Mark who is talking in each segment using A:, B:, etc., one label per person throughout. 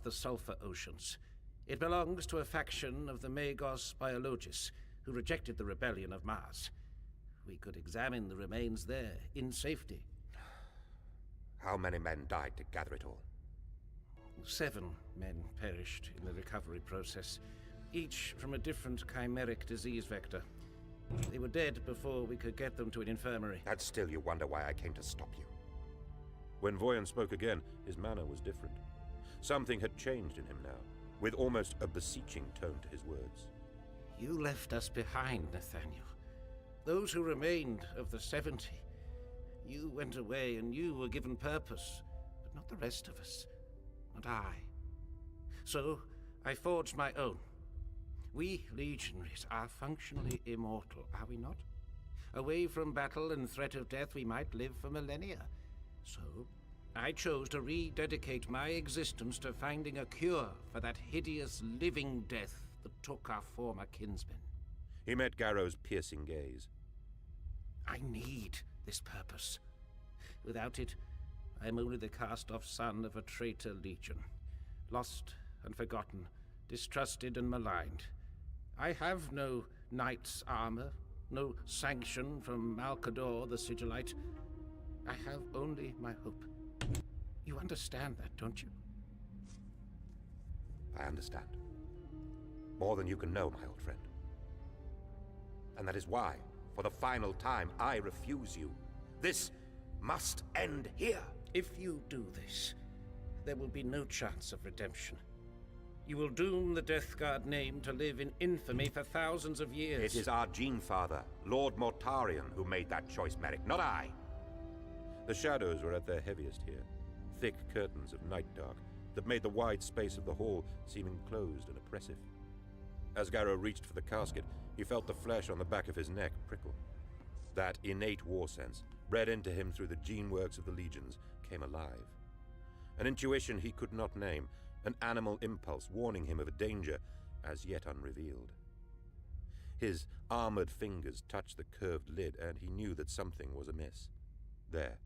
A: the Sulphur Oceans. It belongs to a faction of the Magos Biologists, who rejected the rebellion of Mars. We could examine the remains there, in safety.
B: How many men died to gather it all?
A: 7 men perished in the recovery process, each from a different chimeric disease vector. They were dead before we could get them to an infirmary.
B: And still you wonder why I came to stop you.
C: When Voyan spoke again, his manner was different. Something had changed in him now, with almost a beseeching tone to his words.
A: You left us behind, Nathaniel. Those who remained of the 70. You went away and you were given purpose, but not the rest of us. Not I. So, I forged my own. We legionaries are functionally immortal, are we not? Away from battle and threat of death, we might live for millennia. So, I chose to rededicate my existence to finding a cure for that hideous living death that took our former kinsmen.
C: He met Garrow's piercing gaze.
A: I need this purpose. Without it, I am only the cast-off son of a traitor legion. Lost and forgotten, distrusted and maligned. I have no knight's armor, no sanction from Malcador the Sigillite. I have only my hope. You understand that, don't you?
B: I understand. More than you can know, my old friend. And that is why, for the final time, I refuse you. This must end here.
A: If you do this, there will be no chance of redemption. You will doom the Death Guard name to live in infamy for thousands of years.
B: It is our Gene-Father, Lord Mortarion, who made that choice, Merrick, not I.
C: The shadows were at their heaviest here, thick curtains of night dark that made the wide space of the hall seem enclosed and oppressive. As Garrow reached for the casket, he felt the flesh on the back of his neck prickle. That innate war sense, bred into him through the gene works of the legions, came alive. An intuition he could not name, an animal impulse warning him of a danger as yet unrevealed. His armored fingers touched the curved lid, and he knew that something was amiss. There,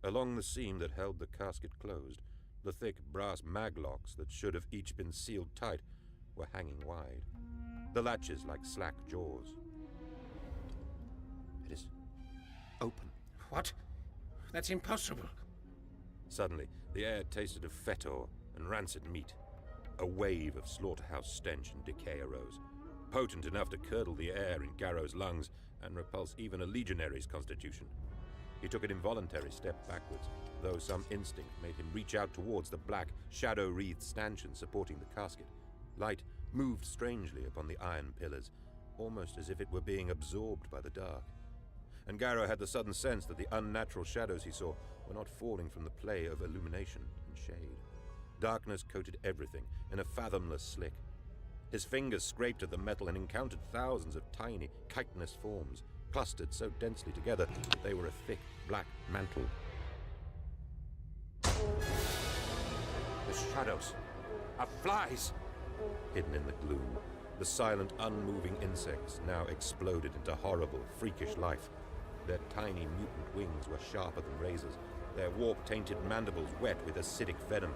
C: along the seam that held the casket closed, the thick brass maglocks that should have each been sealed tight were hanging wide, the latches like slack jaws.
B: It is open.
A: What? That's impossible.
C: Suddenly, the air tasted of fetor and rancid meat. A wave of slaughterhouse stench and decay arose, potent enough to curdle the air in Garrow's lungs and repulse even a legionary's constitution. He took an involuntary step backwards, though some instinct made him reach out towards the black, shadow-wreathed stanchion supporting the casket. Light moved strangely upon the iron pillars, almost as if it were being absorbed by the dark. And Garrow had the sudden sense that the unnatural shadows he saw were not falling from the play of illumination and shade. Darkness coated everything in a fathomless slick. His fingers scraped at the metal and encountered thousands of tiny, chitinous forms, clustered so densely together that they were a thick, black mantle.
B: The shadows are flies.
C: Hidden in the gloom, the silent, unmoving insects now exploded into horrible, freakish life. Their tiny mutant wings were sharper than razors, their warp-tainted mandibles wet with acidic venom,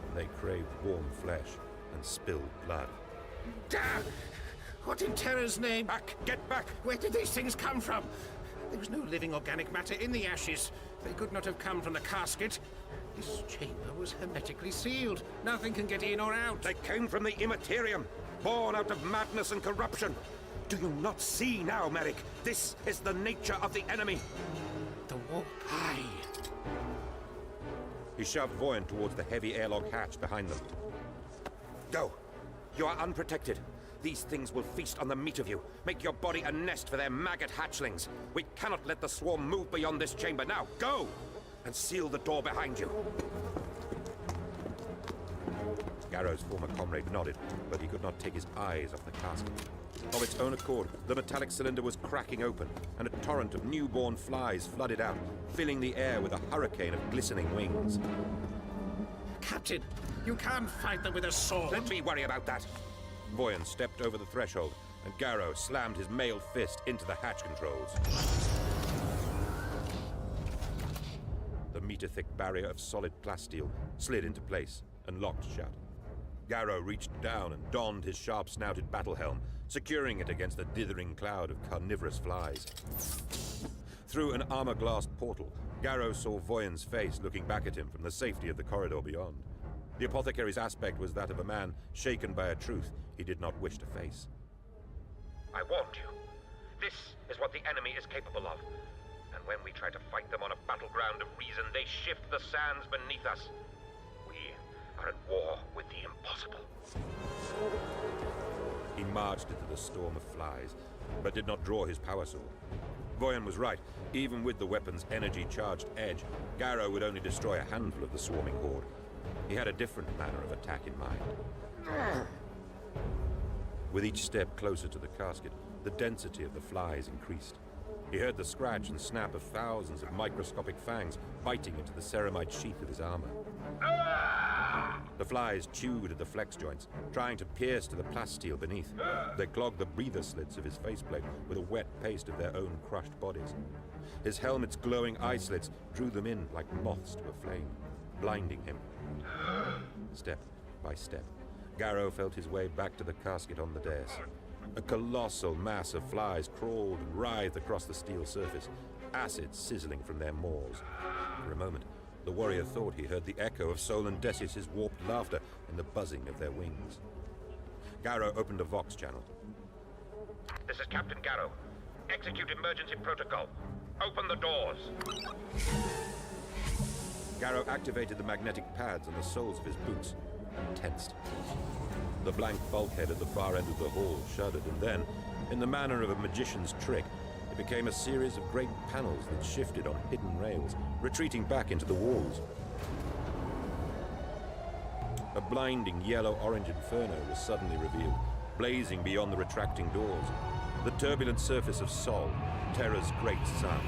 C: and they craved warm flesh and spilled blood.
A: Damn! What in terror's name?
B: Back! Get back!
A: Where did these things come from? There was no living organic matter in the ashes. They could not have come from the casket. This chamber was hermetically sealed. Nothing can get in or out.
B: They came from the Immaterium, born out of madness and corruption. Do you not see now, Merrick? This is the nature of the enemy.
A: The warp.
B: Aye.
C: He shoved Voyan towards the heavy airlock hatch behind them.
B: Go. You are unprotected. These things will feast on the meat of you. Make your body a nest for their maggot hatchlings. We cannot let the swarm move beyond this chamber. Now, go! And seal the door behind you.
C: Garrow's former comrade nodded, but he could not take his eyes off the casket. Of its own accord, the metallic cylinder was cracking open, and a torrent of newborn flies flooded out, filling the air with a hurricane of glistening wings.
A: Captain, you can't fight them with a sword.
B: Let me worry about that.
C: Voyan stepped over the threshold, and Garrow slammed his mailed fist into the hatch controls. The meter-thick barrier of solid plasteel slid into place and locked shut. Garrow reached down and donned his sharp-snouted battle helm, securing it against a dithering cloud of carnivorous flies. Through an armor-glassed portal, Garrow saw Voyan's face looking back at him from the safety of the corridor beyond. The apothecary's aspect was that of a man shaken by a truth he did not wish to face.
B: I warned you. This is what the enemy is capable of. And when we try to fight them on a battleground of reason, they shift the sands beneath us. We are at war with the impossible.
C: He marched into the storm of flies, but did not draw his power sword. Voyan was right. Even with the weapon's energy-charged edge, Garrow would only destroy a handful of the swarming horde. He had a different manner of attack in mind. With each step closer to the casket, the density of the flies increased. He heard the scratch and snap of thousands of microscopic fangs biting into the ceramide sheath of his armor. The flies chewed at the flex joints, trying to pierce to the plasteel beneath. They clogged the breather slits of his faceplate with a wet paste of their own crushed bodies. His helmet's glowing eye slits drew them in like moths to a flame, blinding him. Step by step, Garrow felt his way back to the casket on the dais. A colossal mass of flies crawled and writhed across the steel surface, acid sizzling from their maws. For a moment, the warrior thought he heard the echo of Solon Decius' warped laughter in the buzzing of their wings. Garrow opened a Vox channel.
B: This is Captain Garrow. Execute emergency protocol. Open the doors.
C: Garrow activated the magnetic pads on the soles of his boots and tensed. The blank bulkhead at the far end of the hall shuddered, and then, in the manner of a magician's trick, it became a series of great panels that shifted on hidden rails, retreating back into the walls. A blinding yellow-orange inferno was suddenly revealed, blazing beyond the retracting doors. The turbulent surface of Sol, Terra's great sun.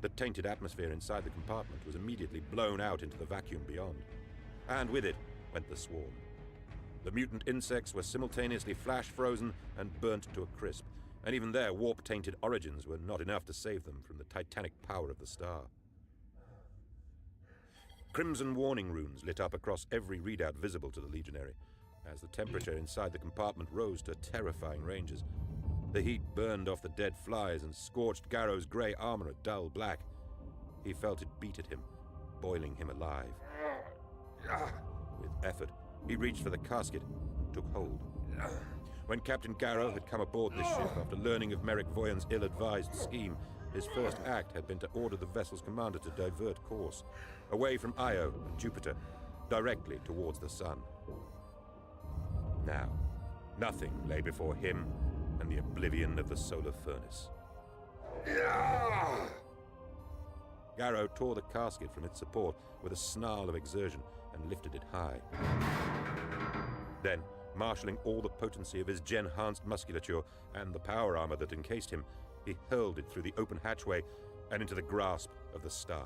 C: The tainted atmosphere inside the compartment was immediately blown out into the vacuum beyond. And with it went the swarm. The mutant insects were simultaneously flash-frozen and burnt to a crisp, and even their warp-tainted origins were not enough to save them from the titanic power of the star. Crimson warning runes lit up across every readout visible to the Legionary, as the temperature inside the compartment rose to terrifying ranges. The heat burned off the dead flies and scorched Garrow's grey armor a dull black. He felt it beat at him, boiling him alive. With effort, he reached for the casket and took hold. When Captain Garrow had come aboard this ship after learning of Merrick Voyan's ill-advised scheme, his first act had been to order the vessel's commander to divert course, away from Io and Jupiter, directly towards the sun. Now, nothing lay before him and the oblivion of the solar furnace. Garrow tore the casket from its support with a snarl of exertion and lifted it high. Then, marshalling all the potency of his gen-enhanced musculature and the power armor that encased him, he hurled it through the open hatchway and into the grasp of the star.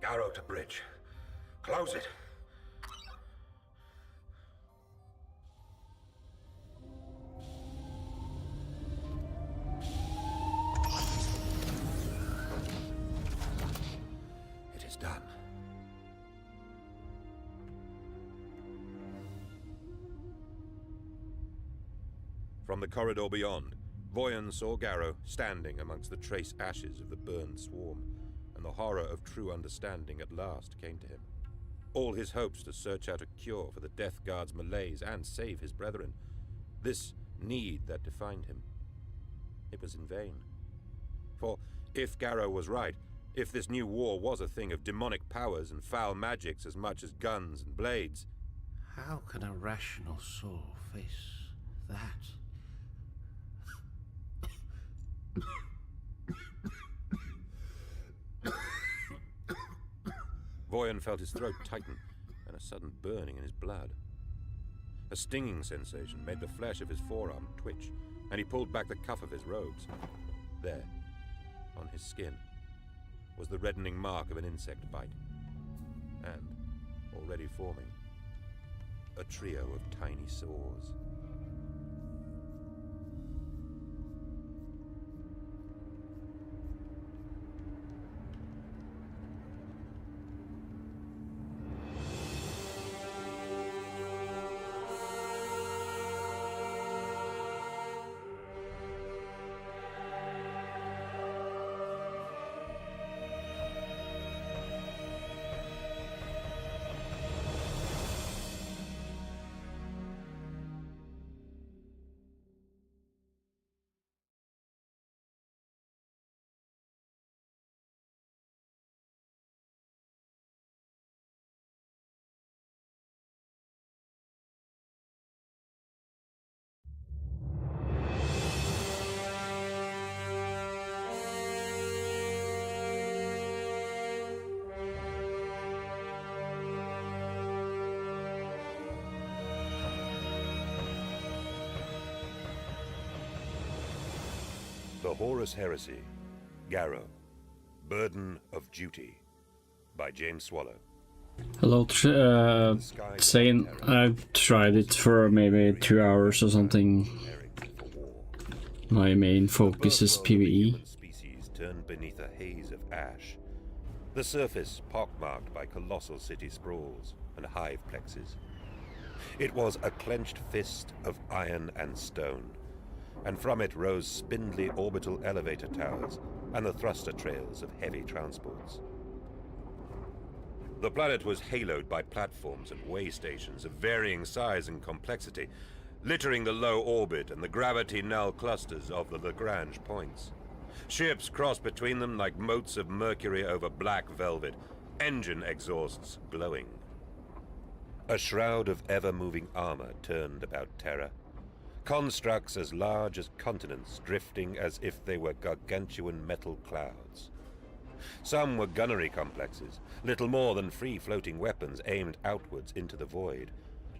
B: Garrow to bridge. Close it. It is done.
C: From the corridor beyond, Voyan saw Garrow standing amongst the trace ashes of the burned swarm, and the horror of true understanding at last came to him. All his hopes to search out a cure for the Death Guard's malaise and save his brethren, this need that defined him, it was in vain. For if Garrow was right, if this new war was a thing of demonic powers and foul magics as much as guns and blades,
A: how can a rational soul face that?
C: Voyan felt his throat tighten and a sudden burning in his blood. A stinging sensation made the flesh of his forearm twitch, and he pulled back the cuff of his robes. There, on his skin, was the reddening mark of an insect bite. And, already forming, a trio of tiny sores. Horus Heresy, Garrow, Burden of Duty, by James Swallow.
D: Hello, Sane. I've tried it for maybe 2 hours or something. My main focus is PvE.
C: Species turned beneath a haze of ash. The surface pockmarked by colossal city sprawls and hive plexes. It was a clenched fist of iron and stone, and from it rose spindly orbital elevator towers and the thruster trails of heavy transports. The planet was haloed by platforms and way stations of varying size and complexity, littering the low orbit and the gravity-null clusters of the Lagrange points. Ships crossed between them like motes of mercury over black velvet, engine exhausts glowing. A shroud of ever-moving armor turned about Terra. Constructs as large as continents drifting as if they were gargantuan metal clouds. Some were gunnery complexes, little more than free-floating weapons aimed outwards into the void,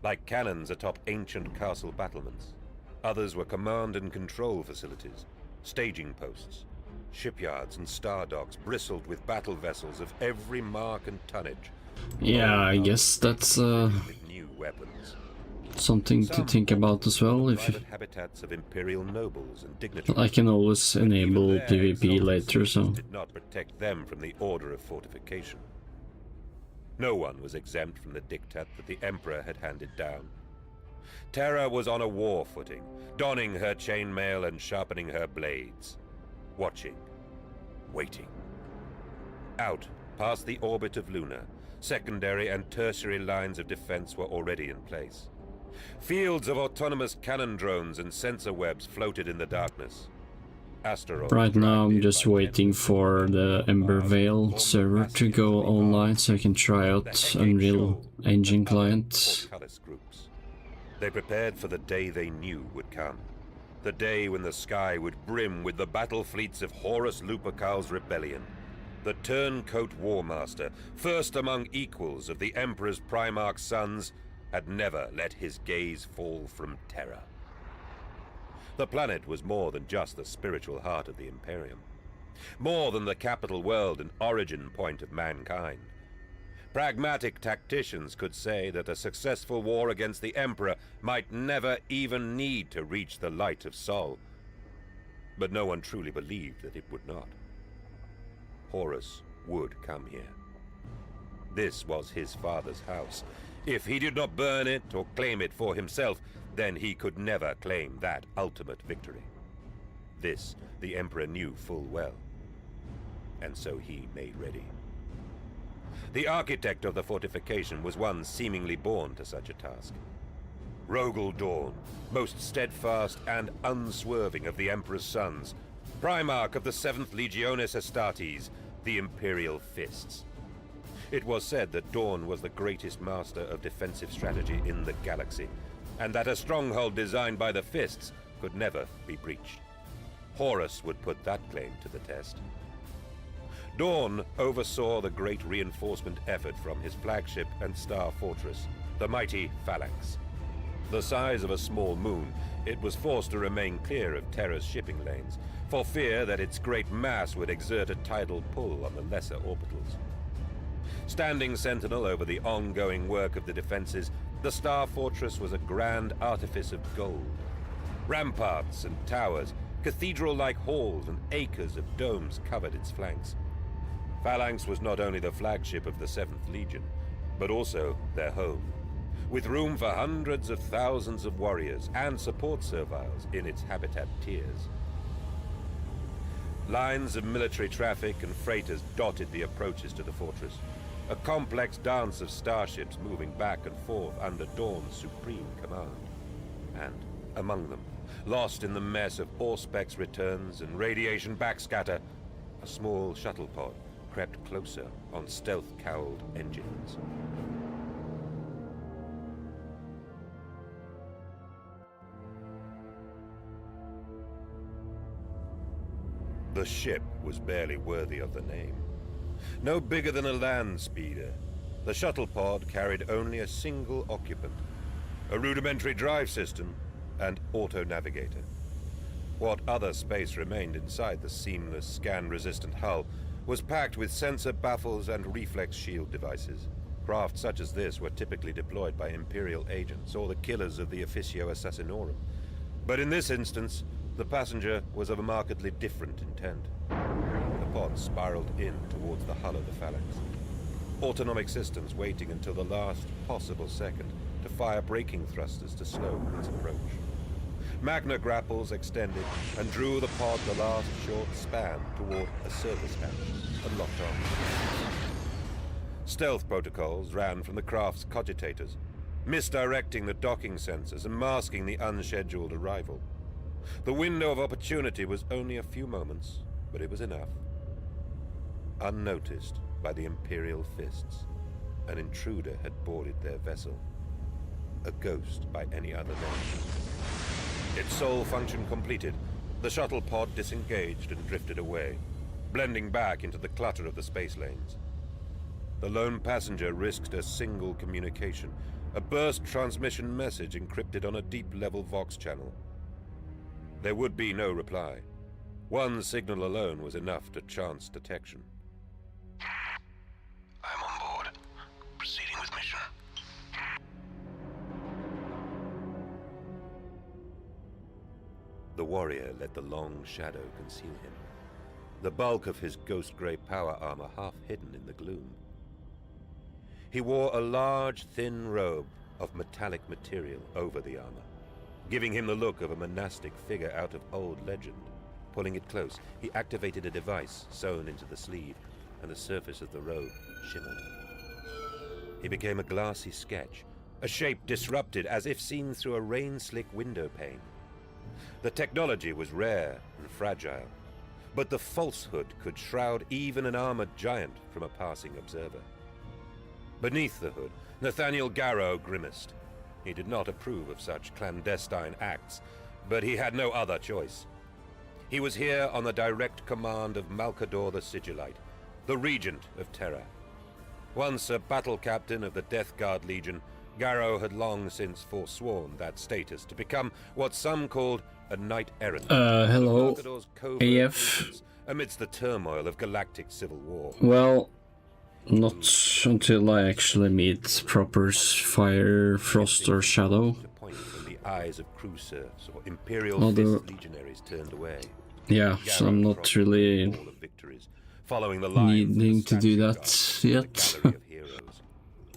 C: like cannons atop ancient castle battlements. Others were command and control facilities, staging posts. Shipyards and star docks bristled with battle vessels of every mark and tonnage.
D: Yeah, I guess that's
C: with new weapons.
D: something to think about as well. If you,
C: Habitats of imperial nobles and dignitaries.
D: I can always enable PvP later, so
C: did not protect them from the order of fortification. No one was exempt from the diktat that the Emperor had handed down. Terra was on a war footing, donning her chainmail and sharpening her blades. Watching. Waiting. Out, past the orbit of Luna, secondary and tertiary lines of defense were already in place. Fields of autonomous cannon drones and sensor webs floated in the darkness. Asteroids
D: right now I'm just waiting for the Ember Veil server to go online so I can try out Unreal Engine client.
C: Groups. They prepared for the day they knew would come. The day when the sky would brim with the battle fleets of Horus Lupercal's rebellion. The turncoat war master, first among equals of the Emperor's Primarch sons, had never let his gaze fall from Terra. The planet was more than just the spiritual heart of the Imperium. More than the capital world and origin point of mankind. Pragmatic tacticians could say that a successful war against the Emperor might never even need to reach the light of Sol. But no one truly believed that it would not. Horus would come here. This was his father's house. If he did not burn it or claim it for himself, then he could never claim that ultimate victory. This the Emperor knew full well, and so he made ready. The architect of the fortification was one seemingly born to such a task. Rogel Dawn, most steadfast and unswerving of the Emperor's sons, Primarch of the 7th Legionis Astartes, the Imperial Fists. It was said that Dawn was the greatest master of defensive strategy in the galaxy, and that a stronghold designed by the Fists could never be breached. Horus would put that claim to the test. Dawn oversaw the great reinforcement effort from his flagship and star fortress, the mighty Phalanx. The size of a small moon, it was forced to remain clear of Terra's shipping lanes, for fear that its great mass would exert a tidal pull on the lesser orbitals. Standing sentinel over the ongoing work of the defenses, the Star Fortress was a grand artifice of gold. Ramparts and towers, cathedral-like halls and acres of domes covered its flanks. Phalanx was not only the flagship of the 7th Legion, but also their home, with room for hundreds of thousands of warriors and support serviles in its habitat tiers. Lines of military traffic and freighters dotted the approaches to the fortress, a complex dance of starships moving back and forth under Dawn's supreme command. And among them, lost in the mess of Auspex returns and radiation backscatter, a small shuttle pod crept closer on stealth-cowled engines. The ship was barely worthy of the name. No bigger than a land speeder, the shuttle pod carried only a single occupant, a rudimentary drive system and auto-navigator. What other space remained inside the seamless, scan-resistant hull was packed with sensor baffles and reflex shield devices. Craft such as this were typically deployed by Imperial agents or the killers of the Officio Assassinorum. But in this instance, the passenger was of a markedly different intent. The pod spiraled in towards the hull of the Phalanx. Autonomic systems waiting until the last possible second to fire braking thrusters to slow its approach. Magna grapples extended and drew the pod the last short span toward a service hatch and locked on. Stealth protocols ran from the craft's cogitators, misdirecting the docking sensors and masking the unscheduled arrival. The window of opportunity was only a few moments, but it was enough. Unnoticed by the Imperial fists, an intruder had boarded their vessel. A ghost by any other name. Its sole function completed, the shuttle pod disengaged and drifted away, blending back into the clutter of the space lanes. The lone passenger risked a single communication, a burst transmission message encrypted on a deep-level Vox channel. There would be no reply. One signal alone was enough to chance detection.
E: I'm on board. Proceeding with mission.
C: The warrior let the long shadow conceal him, the bulk of his ghost-grey power armor half hidden in the gloom. He wore a large, thin robe of metallic material over the armor, giving him the look of a monastic figure out of old legend. Pulling it close, he activated a device sewn into the sleeve, and the surface of the robe shimmered. He became a glassy sketch, a shape disrupted as if seen through a rain-slick window pane. The technology was rare and fragile, but the falsehood could shroud even an armored giant from a passing observer. Beneath the hood, Nathaniel Garrow grimaced. He did not approve of such clandestine acts, but he had no other choice. He was here on the direct command of Malcador the Sigillite, the Regent of Terra. Once a battle captain of the Death Guard Legion, Garrow had long since forsworn that status to become what some called a knight-errant.
D: Hello,
C: Malcador's covert
D: AF.
C: missions amidst the turmoil of galactic civil war.
D: Well, not until I actually meet proper Fire, Frost, or Shadow.
C: To point when the eyes of crew serfs or Imperial
D: Although-
C: Fist legionaries turned away.
D: Yeah, so I'm not
C: crossed
D: really
C: the wall of victories, following the lines of the
D: needing to do
C: statue
D: that
C: guards
D: yet
C: of the Gallery of Heroes.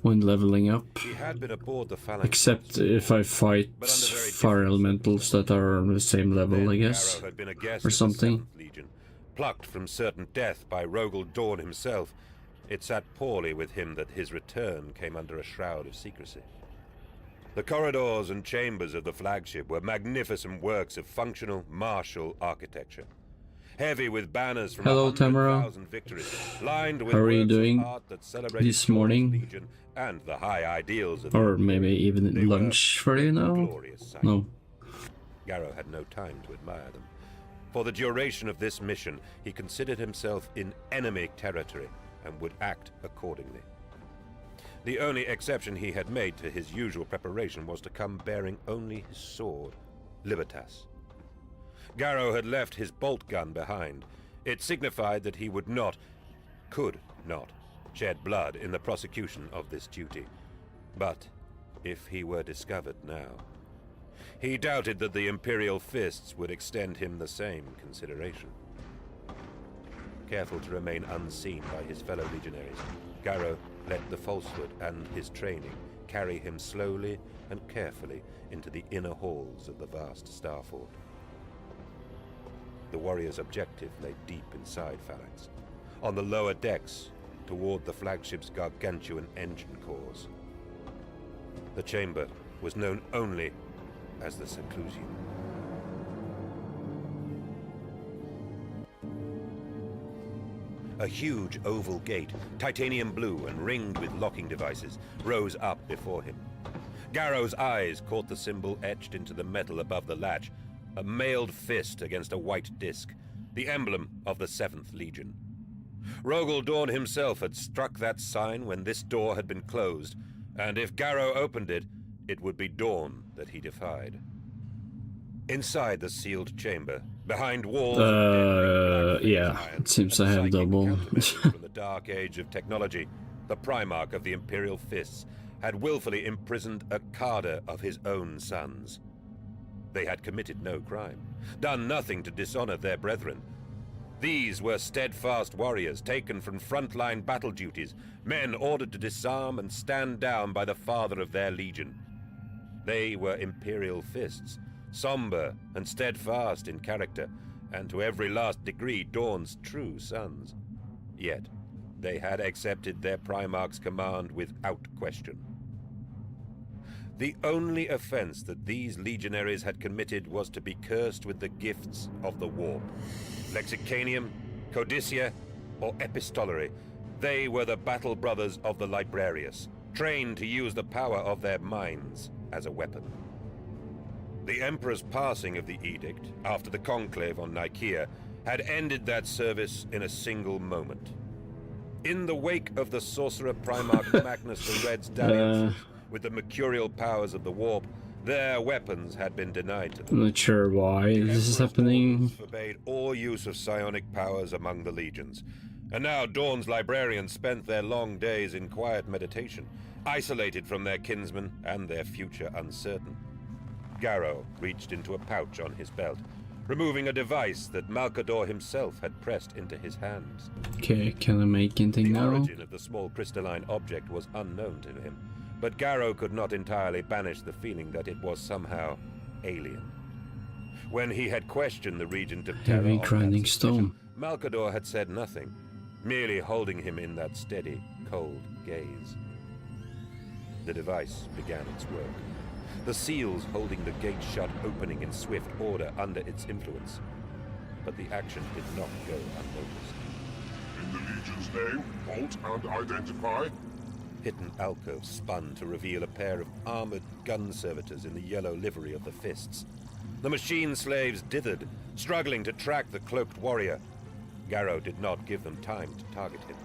D: when leveling up.
C: He had been aboard the Phalanx,
D: Except if I fight fire elementals that are on the same level, I guess.
C: Garrow had been a guest
D: or
C: of the
D: something.
C: 7th Legion, plucked from certain death by Rogel Dawn himself. It sat poorly with him that his return came under a shroud of secrecy. The corridors and chambers of the flagship were magnificent works of functional, martial architecture. Heavy with banners from
D: Hello,
C: 100,000 victories, lined with
D: How are you
C: works of
D: doing
C: art that celebrated
D: this
C: Dawn's
D: morning?
C: Legion and the high ideals of
D: Or
C: the
D: maybe even
C: They were
D: lunch for you now?
C: glorious sight.
D: No.
C: Garrow had no time to admire them. For the duration of this mission, he considered himself in enemy territory and would act accordingly. The only exception he had made to his usual preparation was to come bearing only his sword, Libertas. Garrow had left his bolt gun behind. It signified that he would not, could not, shed blood in the prosecution of this duty. But if he were discovered now, he doubted that the Imperial fists would extend him the same consideration. Careful to remain unseen by his fellow legionaries, Garrow let the falsehood and his training carry him slowly and carefully into the inner halls of the vast starfort. The warrior's objective lay deep inside Phalanx, on the lower decks toward the flagship's gargantuan engine cores. The chamber was known only as the Seclusion. A huge oval gate, titanium blue and ringed with locking devices, rose up before him. Garrow's eyes caught the symbol etched into the metal above the latch, a mailed fist against a white disc, the emblem of the 7th Legion. Rogel Dawn himself had struck that sign when this door had been closed, and if Garrow opened it, it would be Dawn that he defied. Inside the sealed chamber, behind walls of dead green
D: yeah,
C: black-faced iron,
D: it seems I
C: and
D: have
C: psychic
D: double.
C: countermeasures from the dark age of technology, the Primarch of the Imperial Fists had willfully imprisoned a cadre of his own sons. They had committed no crime, done nothing to dishonor their brethren. These were steadfast warriors taken from frontline battle duties, men ordered to disarm and stand down by the father of their legion. They were Imperial Fists, somber and steadfast in character, and to every last degree Dawn's true sons. Yet, they had accepted their Primarch's command without question. The only offense that these legionaries had committed was to be cursed with the gifts of the warp. Lexicanium, Codicia, or Epistolary, they were the battle brothers of the Librarius, trained to use the power of their minds as a weapon. The Emperor's passing of the edict, after the conclave on Nicaea, had ended that service in a single moment. In the wake of the Sorcerer Primarch Magnus the Red's dalliances with the mercurial powers of the warp, their weapons had been denied to them.
D: I'm not sure why this is happening.
C: Forbade all use of psionic powers among the legions, and now Dawn's librarians spent their long days in quiet meditation, isolated from their kinsmen and their future uncertain. Garrow reached into a pouch on his belt, removing a device that Malcador himself had pressed into his hands.
D: Okay, can I make anything
C: The
D: now?
C: origin of the small crystalline object was unknown to him, but Garrow could not entirely banish the feeling that it was somehow alien. When he had questioned the Regent of Terra
D: Heavy
C: on that
D: grinding
C: suspicion,
D: stone.
C: Malcador had said nothing, merely holding him in that steady, cold gaze. The device began its work, the seals holding the gate shut opening in swift order under its influence. But the action did not go unnoticed.
F: In the Legion's name, halt and identify.
C: Hidden alcoves spun to reveal a pair of armored gun servitors in the yellow livery of the Fists. The machine slaves dithered, struggling to track the cloaked warrior. Garrow did not give them time to target him.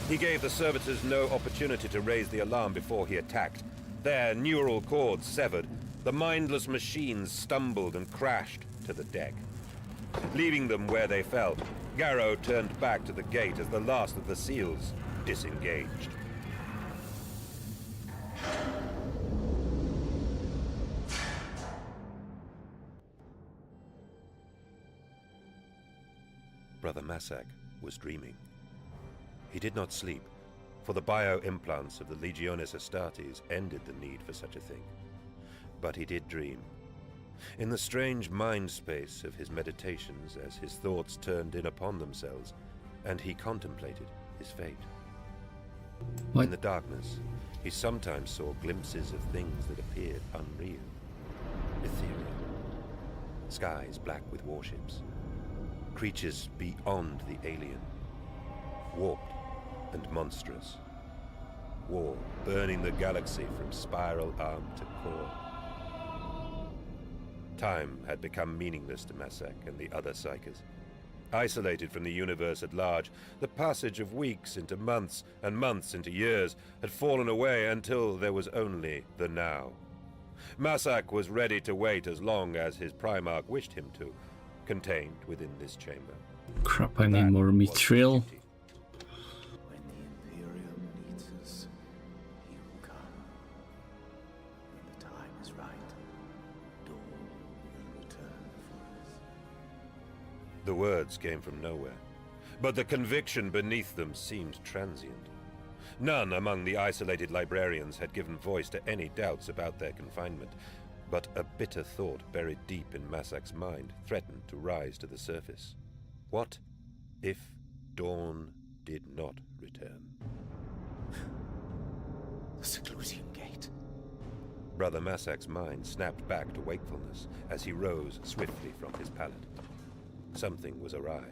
C: He gave the servitors no opportunity to raise the alarm before he attacked. Their neural cords severed, the mindless machines stumbled and crashed to the deck. Leaving them where they fell, Garrow turned back to the gate as the last of the seals disengaged. Brother Massac was dreaming. He did not sleep, for the bio-implants of the Legionis Astartes ended the need for such a thing. But he did dream. In the strange mind space of his meditations as his thoughts turned in upon themselves, and he contemplated his fate.
D: What?
C: In the darkness, he sometimes saw glimpses of things that appeared unreal, ethereal. Skies black with warships. Creatures beyond the alien. Warped and monstrous. War burning the galaxy from spiral arm to core. Time had become meaningless to Massac and the other Psykers. Isolated from the universe at large, the passage of weeks into months and months into years had fallen away until there was only the now. Massac was ready to wait as long as his Primarch wished him to, contained within this chamber.
D: Crap, I need
C: That
D: more
C: was his
D: mithril.
C: duty.
G: When the Imperium needs us, he will come. When the time is right, Dawn will return for us.
C: The words came from nowhere, but the conviction beneath them seemed transient. None among the isolated librarians had given voice to any doubts about their confinement, but a bitter thought buried deep in Massac's mind threatened to rise to the surface. What if Dawn did not return?
G: The seclusion gate.
C: Brother Massac's mind snapped back to wakefulness as he rose swiftly from his pallet. Something was awry.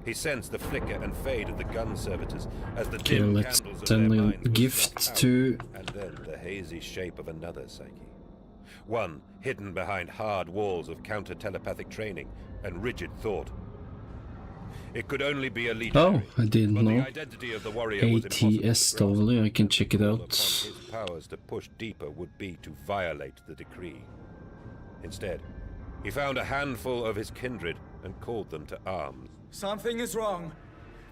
C: He sensed the flicker and fade of the gun servitors as the
D: Okay,
C: dim
D: let's
C: candles of their
D: send a
C: minds were
D: gift
C: snuffed out,
D: to...
C: and then the hazy shape of another Psyche. One hidden behind hard walls of counter-telepathic training and rigid thought. It could only be a legionary.
D: Oh, I didn't
C: but the
D: know.
C: identity of the warrior was impossible to grasp.
D: ATSW, I can check it
C: Call
D: out.
C: upon his powers to push deeper would be to violate the decree. Instead, he found a handful of his kindred and called them to arms.
H: Something is wrong.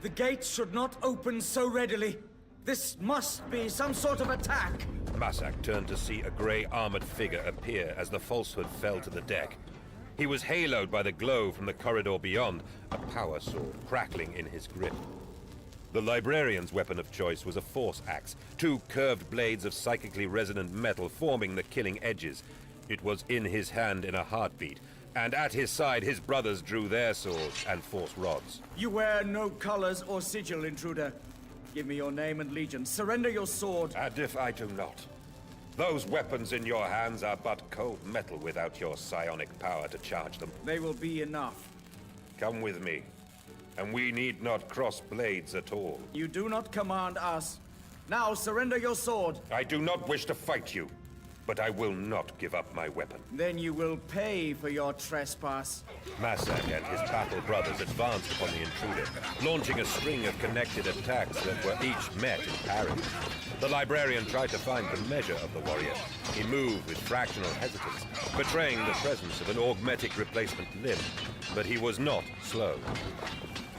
H: The gates should not open so readily. This must be some sort of attack.
C: Massac turned to see a grey armored figure appear as the falsehood fell to the deck. He was haloed by the glow from the corridor beyond, a power sword crackling in his grip. The librarian's weapon of choice was a force axe, two curved blades of psychically resonant metal forming the killing edges. It was in his hand in a heartbeat, and at his side his brothers drew their swords and force rods.
H: You wear no colors or sigil, intruder. Give me your name and legion. Surrender your sword.
C: And if I do not, those weapons in your hands are but cold metal without your psionic power to charge them.
H: They will be enough.
C: Come with me, and we need not cross blades at all.
H: You do not command us. Now surrender your sword.
C: I do not wish to fight you, but I will not give up my weapon.
H: Then you will pay for your trespass.
C: Massac and his battle brothers advanced upon the intruder, launching a string of connected attacks that were each met and parried. The librarian tried to find the measure of the warrior. He moved with fractional hesitance, betraying the presence of an augmetic replacement limb, but he was not slow.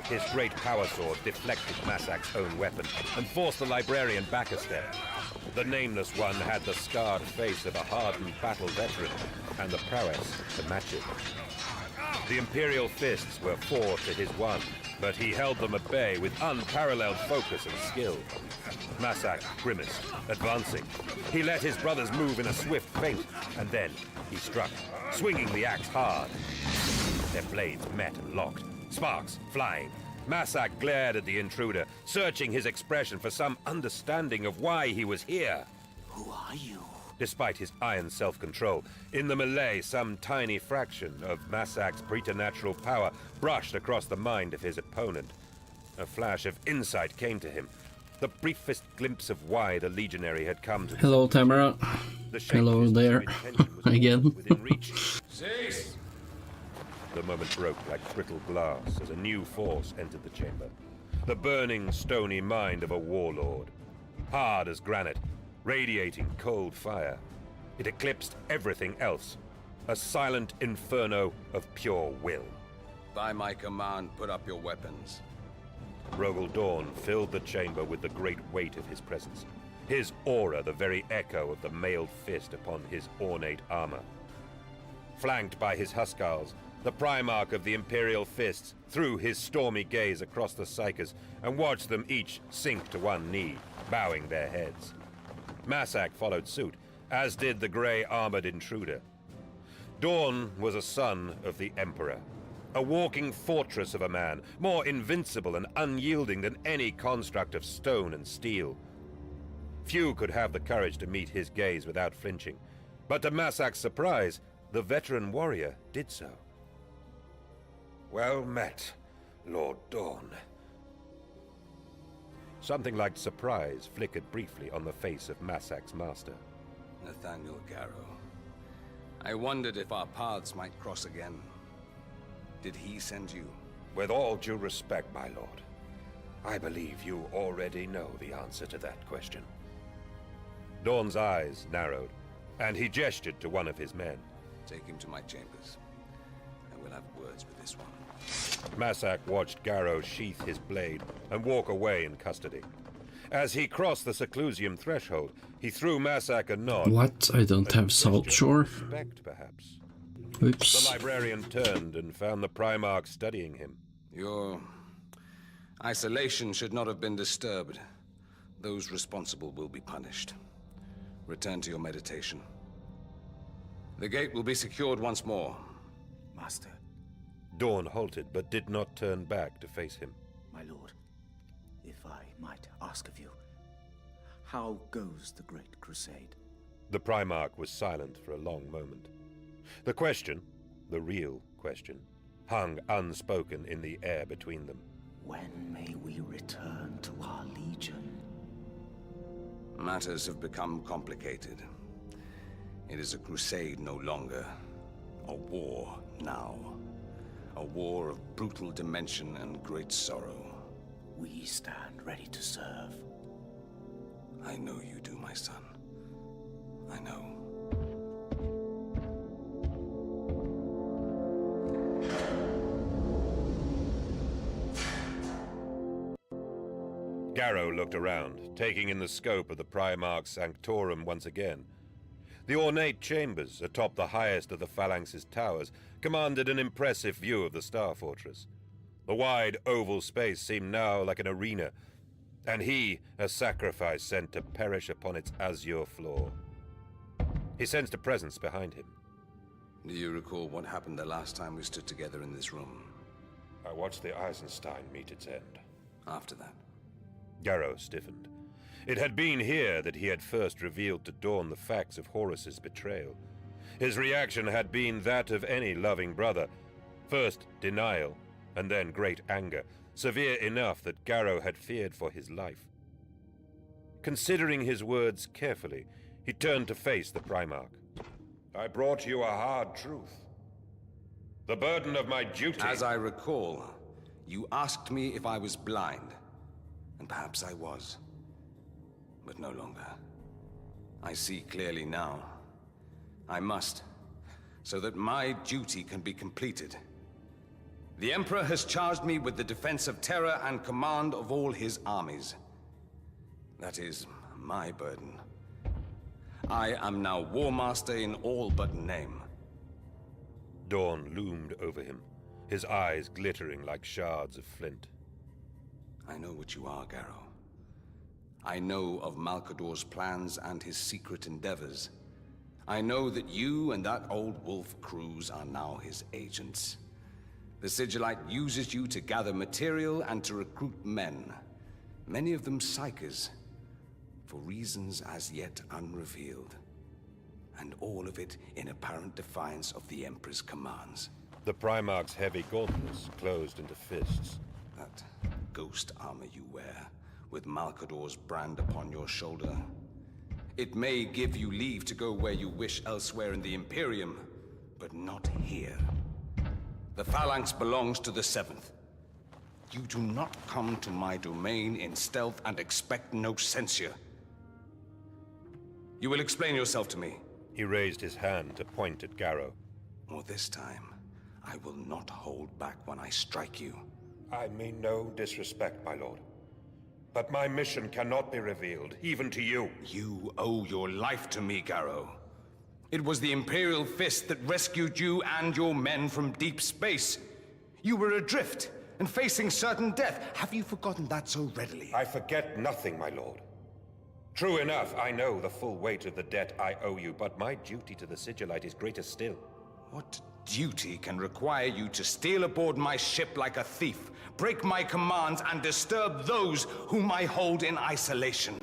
C: His great power sword deflected Massac's own weapon and forced the librarian back a step. The Nameless One had the scarred face of a hardened battle veteran, and the prowess to match it. The Imperial fists were 4 to his 1, but he held them at bay with unparalleled focus and skill. Massac grimaced, advancing. He let his brothers move in a swift feint, and then he struck, swinging the axe hard. Their blades met and locked, sparks flying. Massac glared at the intruder, searching his expression for some understanding of why he was here.
G: Who are you?
C: Despite his iron self-control, in the melee some tiny fraction of Massac's preternatural power brushed across the mind of his opponent. A flash of insight came to him, the briefest glimpse of why the legionary had come to...
D: Hello, Tamara. Hello there. Again.
C: Within reach. The moment broke like brittle glass as a new force entered the chamber. The burning, stony mind of a warlord. Hard as granite, radiating cold fire. It eclipsed everything else. A silent inferno of pure will.
I: By my command, put up your weapons.
C: Rogel Dawn filled the chamber with the great weight of his presence. His aura the very echo of the mailed fist upon his ornate armor. Flanked by his Huskarls, the Primarch of the Imperial Fists threw his stormy gaze across the Psykers and watched them each sink to one knee, bowing their heads. Massac followed suit, as did the grey-armored intruder. Dawn was a son of the Emperor, a walking fortress of a man, more invincible and unyielding than any construct of stone and steel. Few could have the courage to meet his gaze without flinching, but to Massac's surprise, the veteran warrior did so. Well met, Lord Dawn. Something like surprise flickered briefly on the face of Massac's master.
I: Nathaniel Garrow. I wondered if our paths might cross again. Did he send you?
C: With all due respect, my lord, I believe you already know the answer to that question. Dawn's eyes narrowed, and he gestured to one of his men.
I: Take him to my chambers. I will have words with this one.
C: Massac watched Garrow sheath his blade and walk away in custody. As he crossed the seclusium threshold, he threw Massac a nod.
D: What? I don't have Salt Shore.
C: Respect, perhaps.
D: Oops.
C: The librarian turned and found the Primarch studying him.
I: Your isolation should not have been disturbed. Those responsible will be punished. Return to your meditation. The gate will be secured once more.
H: Master.
C: Dawn halted, but did not turn back to face him.
G: My lord, if I might ask of you, how goes the Great Crusade?
C: The Primarch was silent for a long moment. The question, the real question, hung unspoken in the air between them.
G: When may we return to our legion?
I: Matters have become complicated. It is a crusade no longer. A war now. A war of brutal dimension and great sorrow.
G: We stand ready to serve.
I: I know you do, my son. I know.
C: Garrow looked around, taking in the scope of the Primarch's Sanctorum once again. The ornate chambers atop the highest of the Phalanx's towers commanded an impressive view of the Star Fortress. The wide oval space seemed now like an arena, and he a sacrifice sent to perish upon its azure floor. He sensed a presence behind him.
I: Do you recall what happened the last time we stood together in this room?
C: I watched the Eisenstein meet its end.
I: After that?
C: Garrow stiffened. It had been here that he had first revealed to Dawn the facts of Horus's betrayal. His reaction had been that of any loving brother. First denial, and then great anger, severe enough that Garrow had feared for his life. Considering his words carefully, he turned to face the Primarch. I brought you a hard truth. The burden of my duty...
I: As I recall, you asked me if I was blind. And perhaps I was. But no longer. I see clearly now. I must, so that my duty can be completed. The Emperor has charged me with the defense of Terra and command of all his armies. That is my burden. I am now War Master in all but name.
C: Dawn loomed over him, his eyes glittering like shards of flint.
I: I know what you are, Garrow. I know of Malcador's plans and his secret endeavors. I know that you and that old wolf Cruz are now his agents. The Sigillite uses you to gather material and to recruit men, many of them psychers, for reasons as yet unrevealed. And all of it in apparent defiance of the Emperor's commands.
C: The Primarch's heavy gauntlets closed into fists.
I: That ghost armor you wear, with Malcador's brand upon your shoulder. It may give you leave to go where you wish elsewhere in the Imperium, but not here. The Phalanx belongs to the 7th. You do not come to my domain in stealth and expect no censure. You will explain yourself to me.
C: He raised his hand to point at Garrow.
I: Or this time, I will not hold back when I strike you.
C: I mean no disrespect, my lord. But my mission cannot be revealed, even to you.
I: You owe your life to me, Garrow. It was the Imperial Fist that rescued you and your men from deep space. You were adrift and facing certain death. Have you forgotten that so readily?
C: I forget nothing, my lord. True enough, I know the full weight of the debt I owe you, but my duty to the Sigillite is greater still.
I: What duty can require you to steal aboard my ship like a thief, break my commands, and disturb those whom I hold in isolation?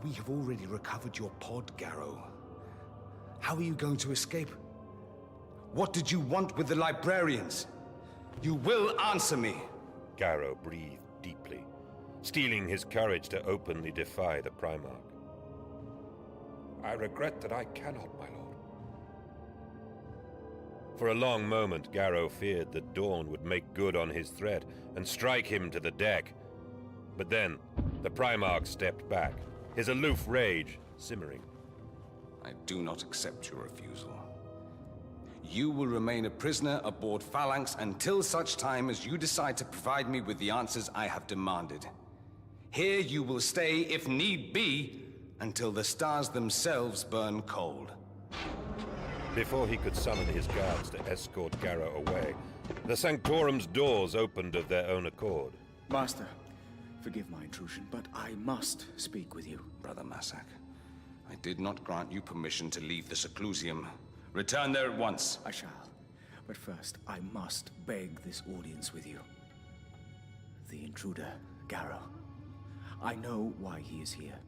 I: We have already recovered your pod, Garrow. How are you going to escape? What did you want with the librarians? You will answer me.
C: Garrow breathed deeply, steeling his courage to openly defy the Primarch. I regret that I cannot, my lord. For a long moment, Garrow feared that Dawn would make good on his threat and strike him to the deck. But then, the Primarch stepped back, his aloof rage simmering.
I: I do not accept your refusal. You will remain a prisoner aboard Phalanx until such time as you decide to provide me with the answers I have demanded. Here you will stay, if need be, until the stars themselves burn cold.
C: Before he could summon his guards to escort Garrow away, the Sanctorum's doors opened of their own accord.
G: Master, forgive my intrusion, but I must speak with you.
I: Brother Massac, I did not grant you permission to leave the Seclusium. Return there at once.
G: I shall. But first, I must beg this audience with you. The intruder, Garrow. I know why he is here.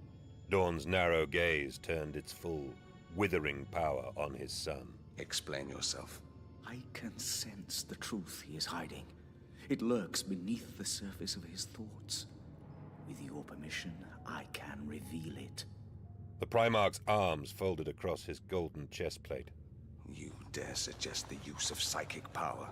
C: Dawn's narrow gaze turned its full, withering power on his son.
I: Explain yourself.
G: I can sense the truth he is hiding. It lurks beneath the surface of his thoughts. With your permission, I can reveal it.
C: The Primarch's arms folded across his golden chest plate.
I: You dare suggest the use of psychic power?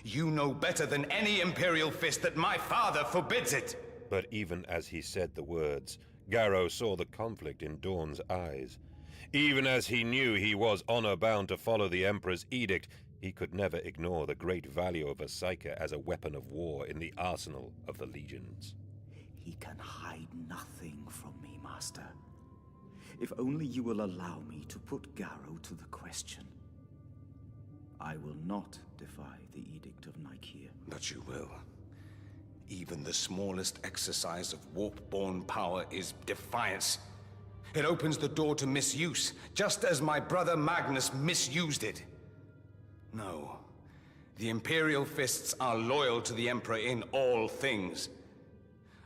I: You know better than any Imperial Fist that my father forbids it!
C: But even as he said the words, Garrow saw the conflict in Dawn's eyes. Even as he knew he was honor-bound to follow the Emperor's edict, he could never ignore the great value of a Psyker as a weapon of war in the arsenal of the legions.
G: He can hide nothing from me, Master. If only you will allow me to put Garrow to the question. I will not defy the Edict of Nicaea.
I: But you will. Even the smallest exercise of warp-born power is defiance. It opens the door to misuse, just as my brother Magnus misused it. No. The Imperial Fists are loyal to the Emperor in all things.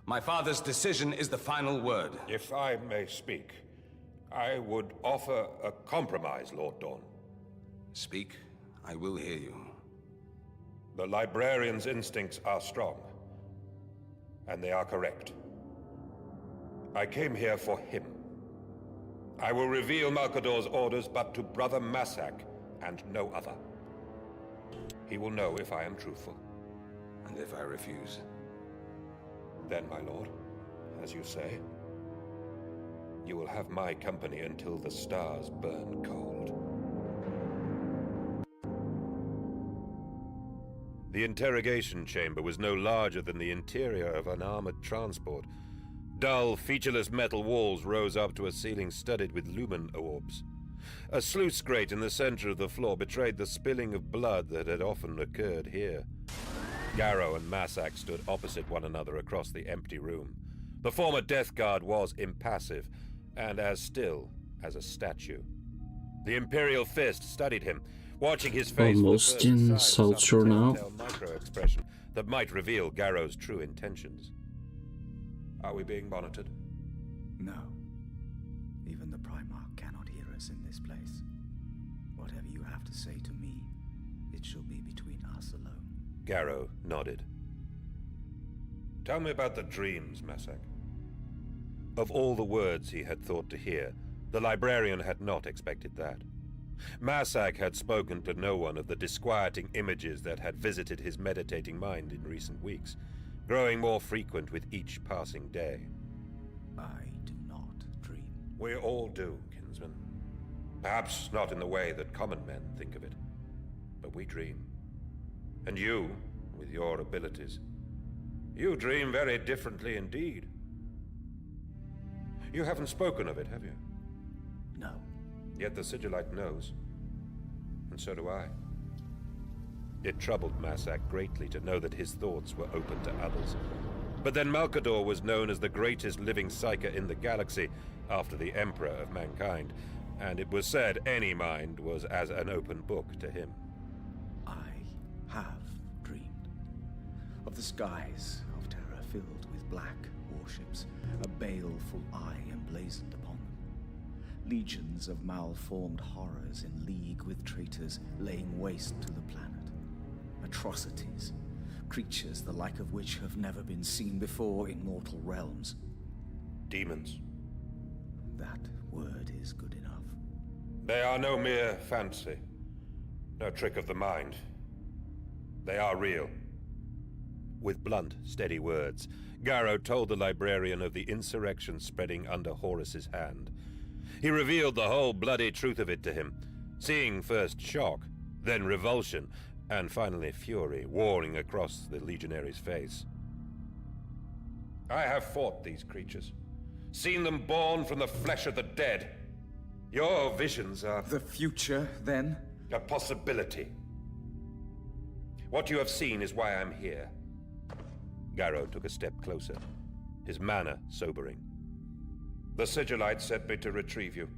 I: My father's decision is the final word.
C: If I may speak, I would offer a compromise, Lord Dawn.
I: Speak. I will hear you.
C: The librarian's instincts are strong, and they are correct. I came here for him. I will reveal Malkador's orders, but to Brother Massac, and no other. He will know if I am truthful.
I: And if I refuse?
C: Then, my lord, as you say, you will have my company until the stars burn cold. The interrogation chamber was no larger than the interior of an armored transport. Dull, featureless metal walls rose up to a ceiling studded with lumen orbs. A sluice grate in the center of the floor betrayed the spilling of blood that had often occurred here. Garrow and Massac stood opposite one another across the empty room. The former Death Guard was impassive, and as still as a statue. The Imperial Fist studied him, watching his face
D: almost in South now.
C: Micro-expression that might reveal Garrow's true intentions. Are we being monitored?
G: No. Even the Primarch cannot hear us in this place. Whatever you have to say to me, it shall be between us alone.
C: Garrow nodded. Tell me about the dreams, Massac. Of all the words he had thought to hear, the librarian had not expected that. Massac had spoken to no one of the disquieting images that had visited his meditating mind in recent weeks, growing more frequent with each passing day.
G: I do not dream.
C: We all do, kinsman. Perhaps not in the way that common men think of it, but we dream. And you, with your abilities, you dream very differently indeed. You haven't spoken of it, have you?
G: No.
C: Yet the Sigillite knows. And so do I. It troubled Massac greatly to know that his thoughts were open to others. But then Malkador was known as the greatest living Psyker in the galaxy after the Emperor of mankind, and it was said any mind was as an open book to him.
G: I have dreamed of the skies of Terra filled with black warships, a baleful eye emblazoned upon them. Legions of malformed horrors in league with traitors laying waste to the planet. Atrocities, creatures the like of which have never been seen before in mortal realms.
C: Demons.
G: That word is good enough.
C: They are no mere fancy, no trick of the mind. They are real. With blunt, steady words, Garrow told the librarian of the insurrection spreading under Horus's hand. He revealed the whole bloody truth of it to him, seeing first shock, then revulsion, and finally fury warring across the legionary's face. I have fought these creatures, seen them born from the flesh of the dead. Your visions are...
G: The future, then?
C: A possibility. What you have seen is why I'm here. Garrow took a step closer, his manner sobering. The Sigillite sent me to retrieve you.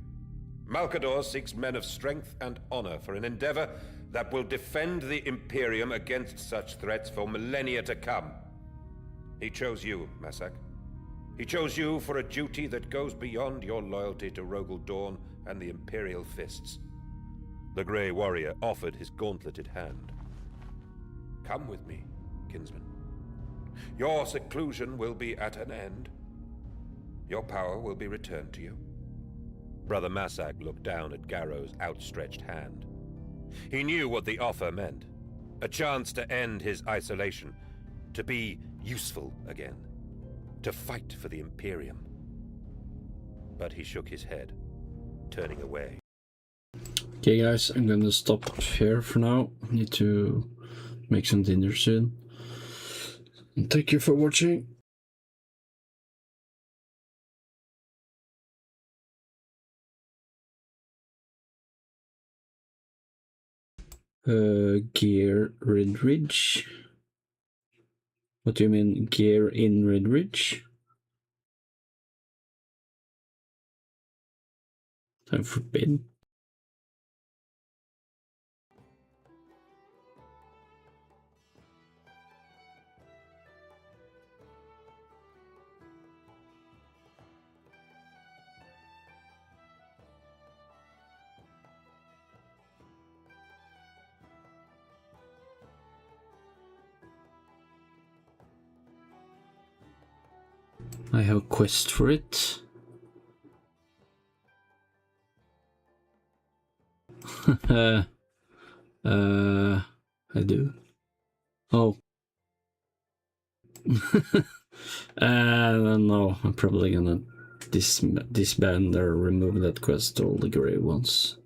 C: Malkador seeks men of strength and honor for an endeavor that will defend the Imperium against such threats for millennia to come. He chose you, Massac. He chose you for a duty that goes beyond your loyalty to Rogel Dawn and the Imperial Fists. The Grey Warrior offered his gauntleted hand. Come with me, kinsman. Your seclusion will be at an end. Your power will be returned to you. Brother Massac looked down at Garrow's outstretched hand. He knew what the offer meant. A chance to end his isolation, to be useful again, to fight for the Imperium. But he shook his head, turning away.
D: Okay guys, I'm gonna stop here for now. I need to make some dinner soon. And thank you for watching. Gear Red Ridge. What do you mean, gear in Red Ridge? Time for bed. I have a quest for it. I do. Oh. No, I'm probably gonna disband or remove that quest, all the grey ones.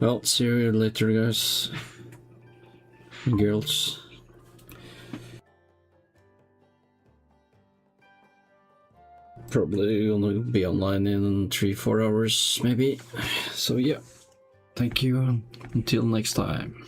D: Well, see you later, guys and girls. Probably gonna be online in 3-4 hours, maybe. So yeah, thank you, until next time.